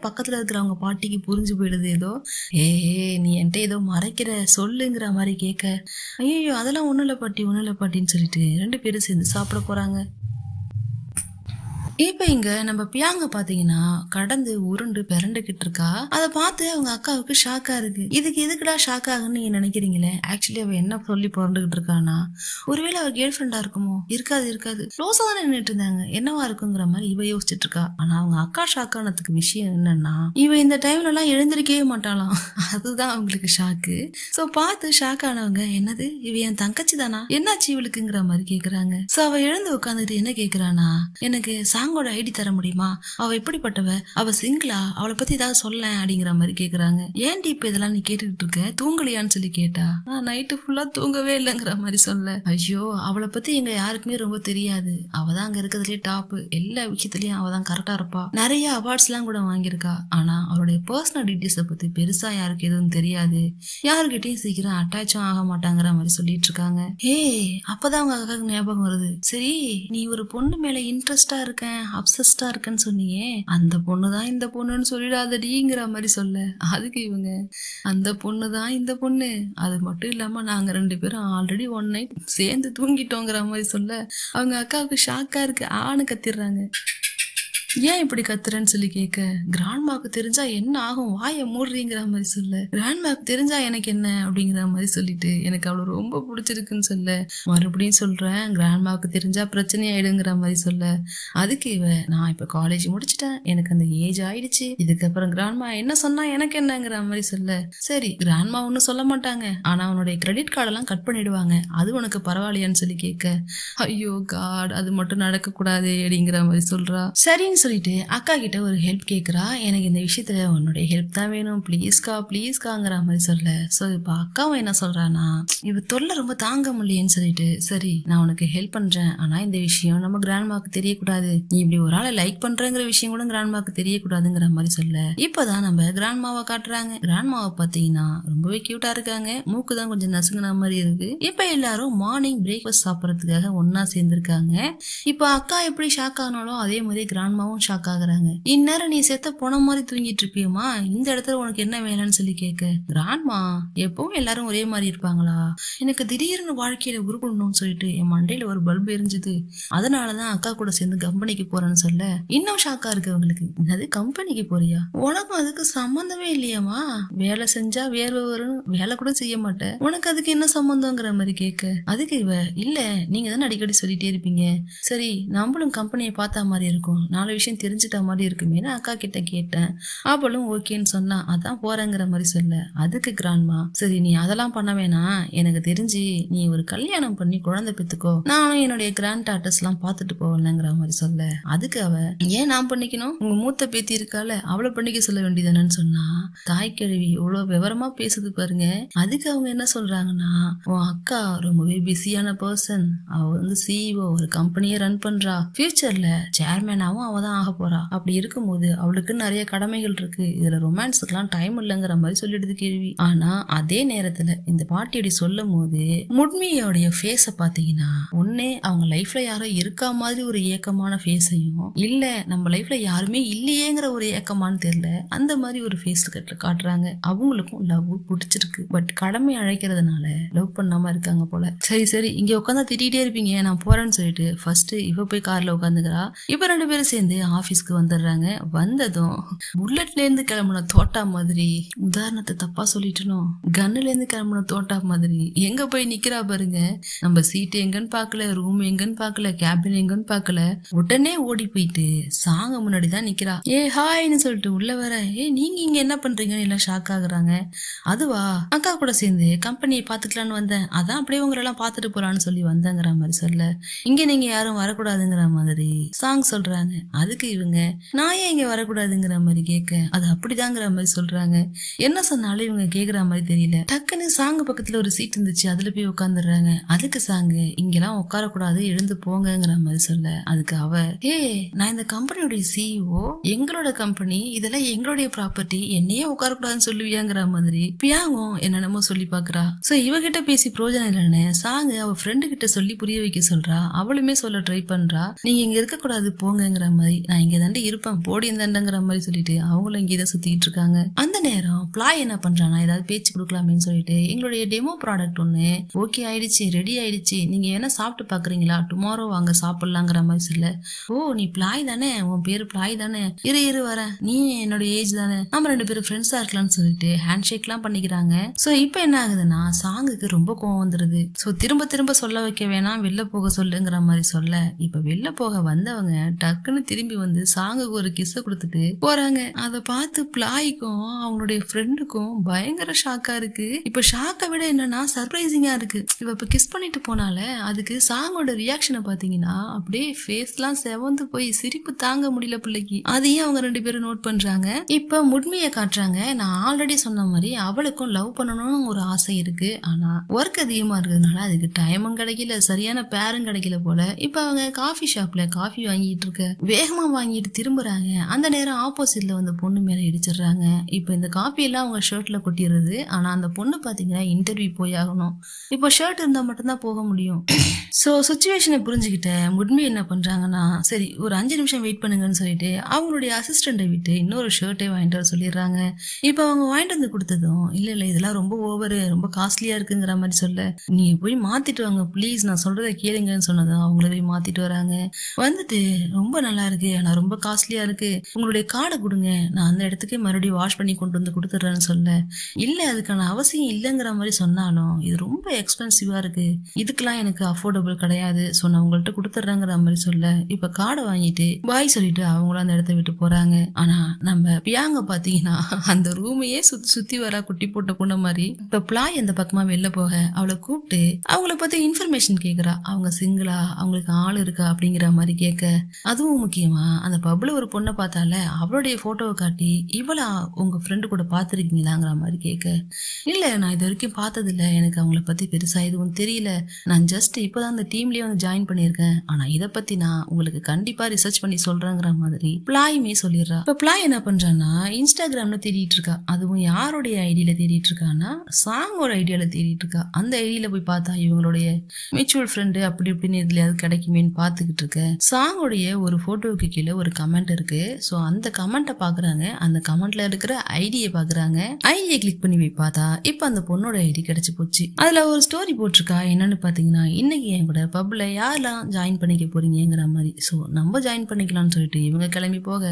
பக்கத்துல இருக்கிறவங்க பாட்டிக்கு புரிஞ்சு போயிடுது ஏதோ. ஏ நீ என்கிட்ட ஏதோ மறைக்கிற சொல்லுங்கிற மாதிரி கேட்க, ஐயோ அதெல்லாம் ஒண்ணும் இல்ல பாட்டின்னு சொல்லிட்டு 2 பேரும் சேர்ந்து சாப்பிட போறாங்க. இப்ப இங்க நம்ம பியாங்க பாத்தீங்கன்னா கடந்து உருண்டு பிறண்டுகிட்டு இருக்கா. அதை பார்த்து அவங்க அக்காவுக்கு ஷாக்கா இருக்கு. இதுக்கு எதுக்குடா ஷாக் ஆகுன்னு நீங்க நினைக்கிறீங்களே, ஆக்சுவலி அவ என்ன சொல்லி பிறந்துகிட்டு இருக்கானா, ஒருவேளை அவ கேர்ள் ஃப்ரெண்டா இருக்குமோ, இருக்காது க்ளோஸா தானே நின்றுட்டு இருந்தாங்க, என்னவா இருக்குங்கிற மாதிரி இவ யோசிச்சுட்டு இருக்கா. ஆனா அவங்க அக்கா ஷாக் ஆனதுக்கு விஷயம் என்னன்னா, இவ இந்த டைம்ல எல்லாம் எழுந்திருக்கவே மாட்டாளாம். அதுதான் அவங்களுக்கு ஷாக்கு. சோ பார்த்து ஷாக் ஆனவங்க, என்னது இவ என் தங்கச்சி தானா, என்னாச்சு இவளுக்குங்கிற மாதிரி கேக்குறாங்க. சோ அவ எழுந்து உட்காந்துட்டு என்ன கேக்குறானா, எனக்கு சாங்கோட ஐடி தர முடியுமா, அவ எப்படிப்பட்டவ, அவ சிங்கிளா, அவளை பத்தி ஏதாவது சொல்ல அப்படிங்கிற மாதிரி கேக்குறாங்க. ஏன்டி இப்ப இதெல்லாம் நீ கேட்டுக்கிட்டு இருக்க, தூங்கலையான்னு சொல்லி கேட்டா, நான் நைட்டு ஃபுல்லா தூங்கவே இல்லைங்கிற மாதிரி சொல்ல, ஐயோ அவளை பத்தி எங்க யாருக்குமே ரொம்ப தெரியாது, அவதான் அங்க இருக்கிறதுலே டாப், எல்லா விஷயத்திலயும் அவதான் கரெக்டா இருப்பா, நிறைய அவார்ட்ஸ் எல்லாம் கூட வாங்கியிருக்கா, ஆனா அவளுடைய பர்சனல் டீட்டெயில்ஸை பத்தி பெருசா யாருக்கு எதுவும் தெரியாது, யாருக்கிட்டையும் சீக்கிரம் அட்டாச்சும் ஆக மாட்டாங்கிற மாதிரி சொல்லிட்டு இருக்காங்க. அப்பதான் அவங்க அக்காவுக்கு ஞாபகம் வருது, சரி நீ ஒரு பொண்ணு மேல இன்ட்ரெஸ்டா இருக்க, அப்சஸ்டா இருக்குன்னு சொன்னியே, அந்த பொண்ணுதான் இந்த பொண்ணுன்னு சொல்லிடாதடிங்கிற மாதிரி சொல்ல, அதுக்கு இவங்க அந்த பொண்ணுதான் இந்த பொண்ணு, அது மட்டும் இல்லாம நாங்க 2 பேரும் ஆல்ரெடி ஒன் நைட் சேர்ந்து தூங்கிட்டோங்கிற மாதிரி சொல்ல, அவங்க அக்காவுக்கு ஷாக்கா இருக்கு, ஆணு கத்திடுறாங்க. ஏன் இப்படி கத்துறேன்னு சொல்லி கேட்க, கிராண்ட்மாக்கு தெரிஞ்சா என்ன ஆகும், வாயை மூடுறீங்கிற மாதிரி சொல்ல, கிராண்ட்மாக்கு தெரிஞ்சா எனக்கு என்ன அப்படிங்கிற மாதிரி சொல்லிட்டு, எனக்கு அவ்வளவு ரொம்ப பிடிச்சிருக்குன்னு சொல்ல, மறுபடியும் சொல்றேன் கிராண்ட்மாக்கு தெரிஞ்சா பிரச்சனை ஆயிடுங்கிற மாதிரி சொல்ல, அதுக்கு இவ நான் இப்ப காலேஜ் முடிச்சிட்டேன், எனக்கு அந்த ஏஜ் ஆயிடுச்சு, இதுக்கப்புறம் கிராண்ட்மா என்ன சொன்னா எனக்கு என்னங்கிற மாதிரி சொல்ல, சரி கிராண்ட்மா ஒன்னும் சொல்ல மாட்டாங்க, ஆனா அவனுடைய கிரெடிட் கார்டெல்லாம் கட் பண்ணிடுவாங்க, அது உனக்கு பரவாயில்லையான்னு சொல்லி கேட்க, ஐயோ காட் அது மட்டும் நடக்க கூடாது அப்படிங்கிற மாதிரி சொல்றா. சரின்னு சொல்லிட்டு அக்கா கிட்ட ஒரு ஹெல்ப் கேக்குறா, எனக்கு இந்த விஷயத்துல உன்னுடைய ஹெல்ப் தான் வேணும், ப்ளீஸ்காங்கிற மாதிரி சொல்ல, சோ இப்ப அக்காவும் என்ன சொல்றானா, இவ தொல்லை ரொம்ப தாங்க முடியலன்னு சொல்லிட்டு, சரி நான் உனக்கு ஹெல்ப் பண்றேன், ஆனா இந்த விஷயம் நம்ம கிராண்ட்மாக்கு தெரியக்கூடாது, நீ இப்படி ஒரு ஆளை லைக் பண்றங்கிற விஷயம் கூட கிராண்ட்மாக்கு தெரியக்கூடாதுங்கிற மாதிரி சொல்ல, இப்பதான் நம்ம கிராண்ட்மாவை காட்டுறாங்க. கிராண்ட்மாவை பாத்தீங்கன்னா ரொம்பவே கியூட்டா இருக்காங்க, மூக்கு தான் கொஞ்சம் நசுங்கின மாதிரி இருக்கு. இப்ப எல்லாரும் மார்னிங் பிரேக்ஃபாஸ்ட் சாப்பிடறதுக்காக ஒன்னா சேர்ந்திருக்காங்க. இப்ப அக்கா எப்படி ஷாக் ஆனாலும் அதே மாதிரி கிராண்ட்மாவும் ஷாக் ஆகுறாங்க. இந்நேரம் நீ செத்த போன மாதிரி தூங்கிட்டு இருப்பியமா, இந்த இடத்துல உனக்கு என்ன வேலைன்னு சொல்லி கேட்க, கிராண்ட்மா எப்பவும் எல்லாரும் ஒரே மாதிரி இருப்பாங்களா, எனக்கு திடீர்னு வாழ்க்கையில உருப்படணும்னு சொல்லிட்டு என் மண்டையில ஒரு பல்பு எரிஞ்சுது, அதனாலதான் அக்கா கூட சேர்ந்து கம்பெனிக்கு போறேன்னு சொல்ல, இன்னும் ஷாக்கா இருக்கு அவங்களுக்கு. என்னது கம்பெனிக்கு போறியா, உனக்கும் அதுக்கு சம்பந்தமே இல்லையாமா, வேலை செஞ்சா வேர்வை வரும், வேலை கூட செய்ய மாட்டேன், உனக்கு அதுக்கு என்ன சம்பந்தங்கிற மாதிரி கேட்க, அதுக்கு இவ இல்ல நீங்க தானே அடிக்கடி சொல்லிட்டே இருப்பீங்க, சரி நம்மளும் கம்பெனியை பார்த்தா மாதிரி இருக்கும், 4 விஷயம் தெரிஞ்சுட்ட மாதிரி இருக்குமேனு அக்கா கிட்ட கேட்டேன், அவளும் ஓகேன்னு சொன்னா, அதான் போறேங்கிற மாதிரி சொல்ல, அதுக்கு கிராண்ட்மா சரி நீ அதெல்லாம் பண்ண வேணாம், எனக்கு தெரிஞ்சு நீ ஒரு கல்யாணம் பண்ணி குழந்தை பெத்துக்கோ, நானும் என்னுடைய கிராண்ட் டாட்டர்ஸ் எல்லாம் பாத்துட்டு போகலங்கிற மாதிரி சொல்ல, அதுக்கு அவ ஏன் நான் பண்ணிக்கணும், உங்க மூத்த பேத்தி இருக்கால அவளை பண்ணிக்க சொல்ல வேண்டியதானு சொன்னா, தாய் கிழவி இவ்வளவு விவரமா பேசுது பாருங்க. அதுக்கு அவங்க என்ன சொல்றாங்கன்னா, உன் அக்கா ரொம்பவே பிஸியான பர்சன், அவ வந்து சிஇஓ ஒரு கம்பெனியை ரன் பண்றா, ஃபியூச்சர்ல சேர்மேனாவும் அவதான் ஆக போறா, அப்படி இருக்கும்போது அவளுக்கு நிறைய கடமைகள் இருக்கு, இதுல ரொமான்ஸுக்கெல்லாம் டைம் இல்லைங்கிற மாதிரி சொல்லிடுது கேள்வி. ஆனா அதே நேரத்துல இந்த பாட்டி அப்படி சொல்லும் போது முட்மியோடைய ஃபேஸ பாத்தீங்கன்னா, ஒண்ணு அவங்க லைஃப்ல யாரோ இருக்கா மாதிரி ஒரு ஏக்கமான ஃபேஸையும், இல்ல நம்ம லைஃப்ல யாருமே இல்லையேங்கிற ஒரு ஏக்கமானு தெரியல, அந்த மாதிரி ஒரு ஃபேஸ் காட்டுறாங்க. அவங்களுக்கும் லவ் பிடிச்சிருக்கு, பட் கடமை அழைக்கிறதுனால லவ் பண்ணாம இருக்காங்க போல. சரி இங்க உட்காந்தா திட்டிகிட்டே இருப்பீங்க, நான் போறேன்னு சொல்லிட்டு ஃபர்ஸ்ட் இவ போய் கார்ல உட்காந்துக்கிறா. இப்ப 2 பேரும் சேர்ந்து இருந்து ஆபீஸ்க்கு வந்துடுறாங்க. வந்ததும் புல்லட்ல இருந்து கிளம்புன தோட்டா மாதிரி, உதாரணத்தை தப்பா சொல்லிட்டனோ, கன்னுல இருந்து கிளம்புன தோட்டா மாதிரி எங்க போய் நிக்கிறா பாருங்க. நம்ம சீட் எங்கன்னு பாக்கல, ரூம் எங்கன்னு பாக்கல, கேபின் எங்கன்னு பாக்கல, உடனே ஓடி போயிட்டு சாங்க முன்னாடிதான் நிக்கிறா. ஹாய்னு சொல்லிட்டு உள்ள வர, நீங்க இங்க என்ன பண்றீங்கன்னு எல்லாம் ஷாக் ஆகுறாங்க. அதுவா, அக்கா கூட சேர்ந்து கம்பெனியை பாத்துக்கலான்னு வந்தேன், அதான் அப்படியே உங்களெல்லாம் பாத்துட்டு போலான்னு சொல்லி வந்தேங்கிற மாதிரி சொல்ல, இங்க நீங்க யாரும் வரக்கூடாதுங்கிற மாதிரி சாங் சொல்றாங்க. அதுக்கு இவங்க, நான் ஏன் இங்க வரக்கூடாதுங்கிற மாதிரி கேட்க, அது அப்படிதாங்கிற மாதிரி சொல்றாங்க. என்ன சொன்னாலும் இவங்க கேக்குற மாதிரி தெரியல. டக்குன்னு சாங் பக்கத்துல ஒரு சீட் இருந்துச்சு, அதுல போய் உட்காந்துடுறாங்க. அதுக்கு சாங்கு, இங்கெல்லாம் உட்காரக்கூடாது, எழுந்து போங்கிற மாதிரி சொல்ல, அதுக்கு அவ, நான் இந்த கம்பெனியோட சிஇஓ, எங்களோட கம்பெனி, இதெல்லாம் எங்களுடைய ப்ராப்பர்ட்டி, என்னையே உட்காரக்கூடாதுன்னு சொல்லுவியாங்கிற மாதிரி பியாங்கும் என்னென்னமோ சொல்லி பாக்குறா. சோ இவகிட்ட பேசி பிரோஜனம் இல்லைன்னு சாங்கு அவ ஃப்ரெண்டு கிட்ட சொல்லி புரிய வைக்க சொல்றா. அவளுமே சொல்ல ட்ரை பண்றா, நீங்க இங்க இருக்க கூடாது போங்கிற மாதிரி, நான் இங்க தாண்டி இருப்பேன் போடி தாண்டங்கிற மாதிரி சொல்லிட்டு அவங்களும் இங்கதான் சுத்திட்டு இருக்காங்க. அந்த நேரம் பிளாய் என்ன பண்றானா, ஏதாவது பேச்சு கொடுக்கலாமேன்னு சொல்லிட்டு, எங்களுடைய டெமோ ப்ராடக்ட் ஒண்ணு ஓகே ஆயிடுச்சு, ரெடி ஆயிடுச்சு, நீங்க என்ன சாப்பிட்டு பாக்குறீங்களா, டுமாரோ வாங்க சாப்பிடலாங்கிற மாதிரி சொல்ல, நீ பிளாய் தானே, உன் பேரு பிளாய் தானே, இரு வரேன், நீ என்னோட ஏஜ் தானே, நம்ம 2 பேரும் ஃப்ரெண்ட்ஸா இருக்கலாம்னு சொல்லிட்டு ஹேண்ட் ஷேக் எல்லாம் பண்ணிக்கிறாங்க. சோ இப்ப என்ன ஆகுதுன்னா, சாங்குக்கு ரொம்ப கோவம் வந்துருது. சோ திரும்ப சொல்ல வைக்க வேணாம், வெளில போக சொல்லுங்கிற மாதிரி சொல்ல, இப்ப வெளில போக வந்தவங்க டக்குன்னு திரும்பி வந்து சாங்குக்கு ஒரு கிஸ் கொடுத்துட்டு போறாங்க. அதை பார்த்து பிளாய்க்கும் அவங்களுடைய ஃப்ரெண்டுக்கும் பயங்கர ஷாக்கா இருக்கு. இப்ப ஷாக்கை விட என்னன்னா சர்ப்ரைசிங்கா இருக்கு. இவ இப்ப கிஸ் பண்ணிட்டு போனால, அதுக்கு சாங்கோட ரியாக்ஷனை பாத்தீங்கன்னா அப்படியே ஃபேஸ் எல்லாம் செவந்து போய் சிரிப்பு தாங்க முடியல பிள்ளைக்கு. அதையும் அவங்க 2 பேரும் நோட் பண்றாங்க. இப்ப உண்மையை காட்டுறாங்க. நான் ஆல்ரெடி சொன்ன மாதிரி அவளுக்கும் லவ் பண்ணணும்னு ஒரு ஆசை இருக்கு. ஆனா ஒர்க் அதிகமா இருக்கிறதுனால அதுக்கு டைமும் கிடைக்கல, சரியான பேரும் கிடைக்கல போல. இப்ப அவங்க காஃபி ஷாப்ல காஃபி வாங்கிட்டு இருக்க, வேகமா வாங்கிட்டு திரும்புறாங்க. அந்த நேரம் ஆப்போசிட்ல வந்து பொண்ணு மேல இடிச்சிடுறாங்க. இப்ப இந்த காஃபி எல்லாம் அவங்க ஷர்ட்ல கொட்டிடுறது. ஆனா அந்த பொண்ணு பாத்தீங்கன்னா இன்டர்வியூ போய் ஆகணும். இப்போ ஷர்ட் இருந்தா மட்டும்தான் போக முடியும். சோ சுச்சுவேஷனை புரிஞ்சுக்கிட்ட முட்மி என்ன பண்றாங்கன்னா, சரி ஒரு 5 நிமிஷம் வெயிட் பண்ணுங்கன்னு சொல்லிட்டு அவங்களுடைய அசிஸ்டண்டை விட்டு இன்னொரு ஷர்ட்டே வாங்கிட்டு வர சொல்லிடுறாங்க. இப்ப அவங்க வாங்கிட்டு வந்து கொடுத்ததும், இல்ல இதெல்லாம் ரொம்ப ஓவரு, ரொம்ப காஸ்ட்லியா இருக்குங்கிற மாதிரி சொல்ல, நீ போய் மாத்திட்டு வாங்க ப்ளீஸ், நான் சொல்றதை கேளுங்கன்னு சொன்னதும் அவங்கள போய் மாத்திட்டு வராங்க. வந்துட்டு, ரொம்ப நல்லா இருக்கு ஆனா ரொம்ப காஸ்ட்லியா இருக்கு, உங்களுடைய கார்டை கொடுங்க, நான் அந்த இடத்துக்கு மறுபடியும் வாஷ் பண்ணி கொண்டு வந்து கொடுத்துட்றேன்னு சொல்ல, இல்ல அதுக்கான அவசியம் இல்லைங்கிற மாதிரி சொன்னாலும், இது ரொம்ப எக்ஸ்பென்சிவா இருக்கு, இதுக்கெல்லாம் எனக்கு அஃபோர்டபுள் கிடையாது, சோ நான் உங்கள்கிட்ட கொடுத்துட்றேங்கிற மாதிரி சொல்ல, இப்ப கார்டை வாங்கிட்டு பாய் சொல்லிட்டு அவங்களும் அந்த இடத்த விட்டு போறாங்க. ஆனா நம்ம பியாங்க பாத்தீங்கன்னா அந்த ரூமையே சுத்தி வரா குட்டி போட்ட பொண்ணு மாதிரி. இப்ப பிளாய் அந்த பக்கமா வெளில போக அவளை கூப்பிட்டு அவங்கள பத்தி இன்ஃபர்மேஷன் கேக்குறா. அவங்க சிங்கிளா, அவங்களுக்கு ஆள் இருக்கா அப்படிங்கிற மாதிரி கேட்க, அதுவும் முக்கியமா அந்த பப்ல ஒரு பொண்ணை பார்த்தால அவளுடைய போட்டோவை காட்டி, இவளா உங்க ஃப்ரெண்டு கூட பாத்திருக்கீங்களாங்கிற மாதிரி கேட்க, இல்ல நான் இது வரைக்கும் பார்த்தது இல்ல, எனக்கு அவங்கள பத்தி பெருசா எதுவும் தெரியல, நான் ஜஸ்ட் இப்பதான் அந்த டீம்லயே வந்து ஜாயின் பண்ணிருக்கேன், ஆனா இத பத்தி நான் உங்களுக்கு கண்டிப்பா ரிசர்ச் பண்ணி சொல்றேங்கிற மாதிரி பிளாயுமே சொல்லிடுறா. இப்ப பிளாய் என்ன பண்றான்னா, இன்ஸ்டாகிராம்ல தேடிட்டு இருக்கா. அதுவும் யாருடைய ஐடியில தேடிட்டு இருக்கான்னா, சாங்கோட ஐடியால தேடிட்டு இருக்கா. அந்த ஐடியில போய் பார்த்தா இவங்களுடைய மியூச்சுவல் ஃப்ரெண்டு அப்படி இப்படின்னு இதுலயாவது கிடைக்குமேன்னு பாத்துக்கிட்டு இருக்க, சாங்கோடைய ஒரு போட்டோவுக்கு கீழே ஒரு கமெண்ட் இருக்கு. சோ அந்த கமெண்ட்டை பாக்குறாங்க. அந்த கமெண்ட்ல இருக்கிற ஐடியை பாக்குறாங்க. ஐடியை கிளிக் பண்ணி போய் பார்த்தா இப்ப அந்த பொண்ணோட ஐடி கிடைச்சு போச்சு. அதுல ஒரு ஸ்டோரி போட்டிருக்கா. என்னன்னு பாத்தீங்கன்னா, இன்னைக்கு என் கூட பப்ல யாரெல்லாம் ஜாயின் பண்ணிக்க போறீங்கிற மாதிரி. சோ நம்ம ஜாயின் பண்ணிக்கலாம்னு சொல்லிட்டு இவங்க கிளம்பி போக,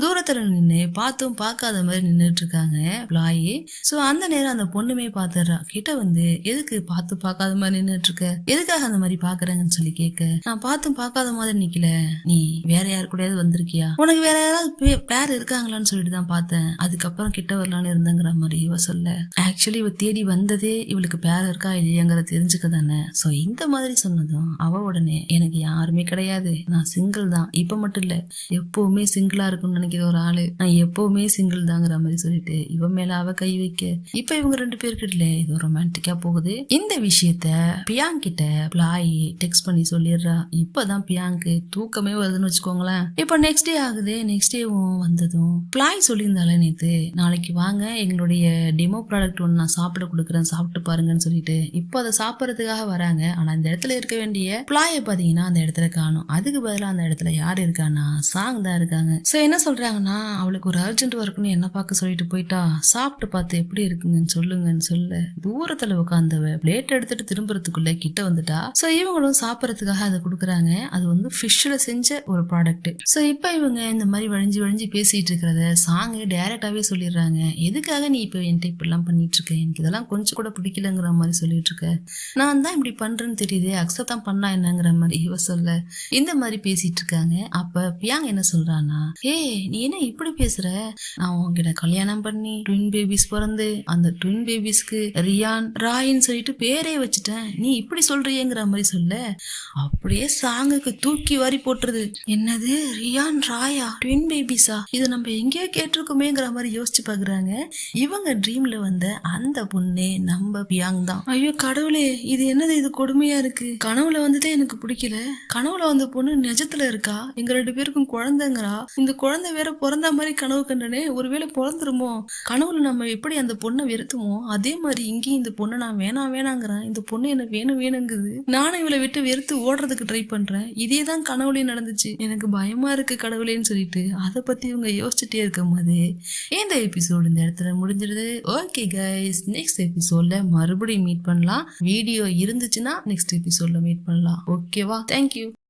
தூரத்துல நின்று பார்த்தும் பார்க்காத மாதிரி நின்றுட்டு இருக்காங்க பிளாயி. சோ அந்த நேரம் அந்த பொண்ணுமே பாத்துறா. கிட்ட வந்து, எதுக்கு பார்த்து பார்க்காத மாதிரி நின்றுட்டு இருக்க, எதுக்காக அந்த மாதிரி பாக்குறேங்கன்னு சொல்லி கேட்க, நான் பார்த்தும் பார்க்காத மாதிரி நிக்கல, நீ வேற யாரு கூடயாவது வந்திருக்கியா, உனக்கு வேற யாராவது பேர் இருக்காங்களான்னு சொல்லிட்டு தான் பார்த்தேன், அதுக்கப்புறம் கிட்ட வரலான்னு இருந்தங்கிற மாதிரி இவ சொல்ல, ஆக்சுவலி இவ தேடி வந்ததே இவளுக்கு பேர் இருக்கா இல்லையாங்கிறத தெரிஞ்சுக்க தானே. சோ இந்த மாதிரி சொன்னதும் அவ உடனே, எனக்கு யாருமே கிடையாது, நான் சிங்கிள் தான், இப்ப மட்டும் இல்ல எப்பவுமே சிங்கிளா இருக்கும்னு நினைக்கிற ஒரு ஆளு, நான் எப்பவுமே சிங்கிள் தாங்கிற மாதிரி சொல்லிட்டு இவ மேல அவ கை வைக்க, இப்ப இவங்க 2 பேருக்கிட்ட இது ரொமான்டிக்கா போகுது. இந்த விஷயத்த பியாங் கிட்ட பிளாய் டெக்ஸ்ட் பண்ணி சொல்லிடுறா. இப்பதான் பியாங்க்கு தூக்கமே வருதுன்னு வச்சுக்கோங்களேன். இப்ப நெக்ஸ்ட் டே ஆகுது. நெக்ஸ்ட் டேவும் வந்ததும் பிளாய் சொல்லியிருந்தாலே நேத்து, நாளைக்கு வாங்க எங்களுடைய டெமோ ப்ராடக்ட் ஒன்று நான் சாப்பிட கொடுக்குறேன், சாப்பிட்டு பாருங்கன்னு சொல்லிட்டு இப்போ அதை சாப்பிட்றதுக்காக வராங்க. ஆனா அந்த இடத்துல இருக்க வேண்டிய பிளாய பாத்தீங்கன்னா அந்த இடத்துல காணும். அதுக்கு பதிலா அந்த இடத்துல யாரு இருக்கான்னா சாங் தான் இருக்காங்க. சோ என்ன சொல்றாங்கன்னா, அவளுக்கு ஒரு அர்ஜென்ட் ஒர்க்னு என்ன பார்க்க சொல்லிட்டு போயிட்டா, சாப்பிட்டு பார்த்து எப்படி இருக்குங்கன்னு சொல்லுங்கன்னு சொல்ல, தூரத்துல உட்காந்தவ பிளேட் எடுத்துட்டு திரும்புறதுக்குள்ள கிட்ட வந்துட்டா. சோ இவங்களும் சாப்பிடறதுக்காக அதை கொடுக்குறாங்க. அது வந்து ஃபிஷ்ல செஞ்ச ஒரு ப்ராடக்ட். கரெக்ட். சோ இப்ப இவங்க இந்த மாதிரி வழிஞ்சு வழிஞ்சு பேசிட்டு இருக்கிறத சாங் டைரக்டாவே சொல்லிடுறாங்க. எதுக்காக நீ இப்ப என்கிட்ட இப்படிலாம் பண்ணிட்டு இருக்க, எனக்கு இதெல்லாம் கொஞ்சம் கூட பிடிக்கலங்கிற மாதிரி சொல்லிட்டு இருக்க, நான் தான் இப்படி பண்றேன்னு தெரியுது, அக்செப்ட் தான் பண்ணா என்னங்கிற மாதிரி இவ சொல்ல இந்த மாதிரி பேசிட்டு இருக்காங்க. அப்ப பியாங் என்ன சொல்றானா, நீ என்ன இப்படி பேசுற, நான் உன்கிட்ட கல்யாணம் பண்ணி ட்வின் பேபிஸ் பிறந்து அந்த ட்வின் பேபிஸ்க்கு ரியான் ராயின்னு சொல்லிட்டு பேரே வச்சுட்டேன், நீ இப்படி சொல்றியேங்கிற மாதிரி சொல்ல அப்படியே சாங்குக்கு தூக்கி வாரி போட்டுருது. என்னது ரியான் ராயா ட்வின் பேபிஸா, இது நம்ம எங்கேயோ கேட்டிருக்கோமேங்கிற மாதிரி யோசிச்சு பாக்குறாங்க. இவங்க ட்ரீம்ல வந்த அந்த பொண்ணே நம்ம பியாங் தான். ஐயோ கடவுளே, இது என்னது, இது கொடுமையா இருக்கு. கனவுல வந்துட்டே எனக்கு பிடிக்கல, கனவுல வந்த பொண்ணு நிஜத்துல இருக்கா, எங்க 2 பேருக்கும் குழந்தைங்கிறா, இந்த குழந்தை வேற பிறந்த மாதிரி கனவு கண்டனே, ஒருவேளை பிறந்துருமோ, கனவுல நம்ம எப்படி அந்த பொண்ணை வெறுத்துமோ அதே மாதிரி இங்கேயும் இந்த பொண்ணை நான் வேணாங்கிறேன், இந்த பொண்ணு என்ன வேணுங்குது, நானும் இவளை விட்டு வெறுத்து ஓடுறதுக்கு ட்ரை பண்றேன், இதேதான் கனவுலயும் நடந்துச்சு, எனக்கு பயமா இருக்கு கடவுளேன்னு சொல்லிட்டு அதை பத்தி இவங்க யோசிச்சுட்டே இருக்கும் போது இந்த எபிசோடு இந்த இடத்துல முடிஞ்சிருது. ஓகே கைஸ், நெக்ஸ்ட் எபிசோட்ல மறுபடியும் மீட் பண்ணலாம். வீடியோ இருந்துச்சுன்னா நெக்ஸ்ட் எபிசோட்ல மீட் பண்ணலாம். ஓகேவா? தேங்க்யூ.